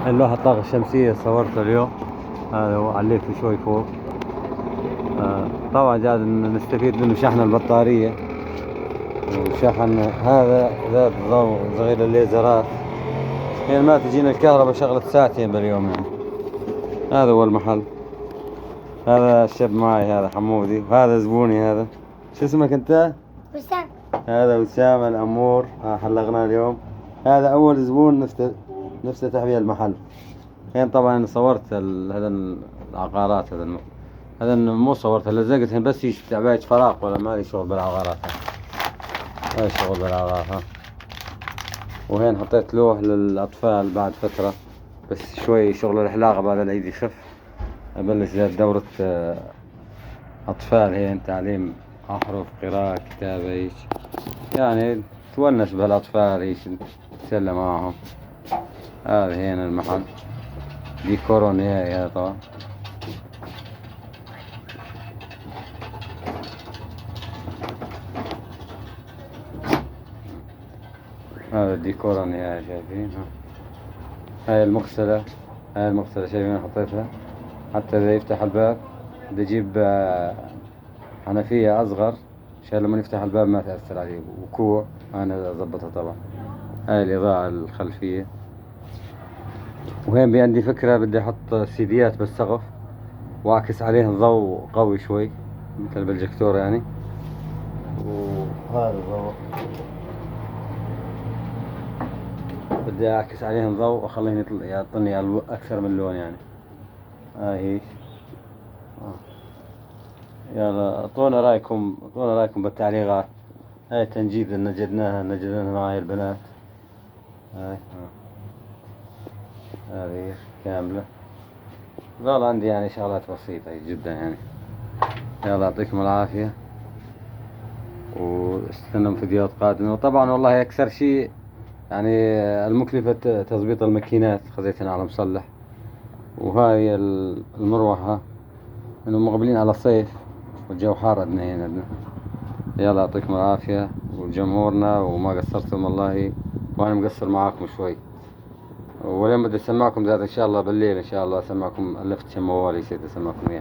اللوحة الطاقة الشمسية صورتها اليوم. هذا هو، عليته شوي فوق. طبعا قاعد نستفيد منه شحن البطارية وشحن هذا ذات ضوء صغير الليزرات. يعني ما تجينا الكهرباء شغلة ساعتين باليوم يعني. هذا هو المحل. هذا الشاب معي، هذا حمودي، وهذا زبوني. هذا شو اسمك انت؟ وسام. هذا وسام الأمور. حلقناه اليوم. هذا أول زبون نفتتح بيه المحل. هين طبعا صورت هذا العقارات. هذا مو صورت، لزقت هين بس تعباية فراغ، ولا مالي شغل بالعقارات. هاي شغل بالعقارات. وهين حطيت لوح للأطفال بعد فترة، بس شوي شغل الحلاقة بعد العيد يخف. أبلش دورة أطفال، هين تعليم أحرف، قراءة، كتابة، هيك يعني تونس بهالأطفال، هيك تسلى معهم. هذا هنا المحل ديكور نهائي. هذا طبعا هذا الديكور نهائي، شايفين؟ هاي المغسلة. هاي المغسلة شايفين حطيتها حتى إذا يفتح الباب بدي أجيب حنفية أصغر عشان لما يفتح الباب ما تأثر عليه، وكوع أنا أضبطها طبعا. هاي الإضاءة الخلفية. وهين عندي فكرة، بدي أحط سيديات بالسقف وأعكس عليهم ضوء قوي شوي مثل بالجكتور يعني. وهذا الضوء بدي أعكس عليهم ضوء وأخليهم يعطوني أكثر من لون يعني. هاي هيك. يلا اعطونا رايكم بالتعليقات. هاي تنجيد نجدناها مع هاي البنات. هاي هذه كاملة. ظل عندي يعني شغلات بسيطة جدا يعني. يلا يعطيكم العافية، واستنوا فيديوهات قادمة. وطبعا والله أكثر شيء يعني المكلفة تظبيط الماكينات، خذيتها على مصلح. وهاي المروحة، إنه مقبلين على صيف والجو حار عندنا هنا. يلا يعطيكم العافية وجمهورنا، وما قصرتم والله، وأنا مقصر معاكم شوي. ولما بدي أسمعكم ذات إن شاء الله بالليل، إن شاء الله أسمعكم، ألفت موالي نسيت أسمعكم إياه.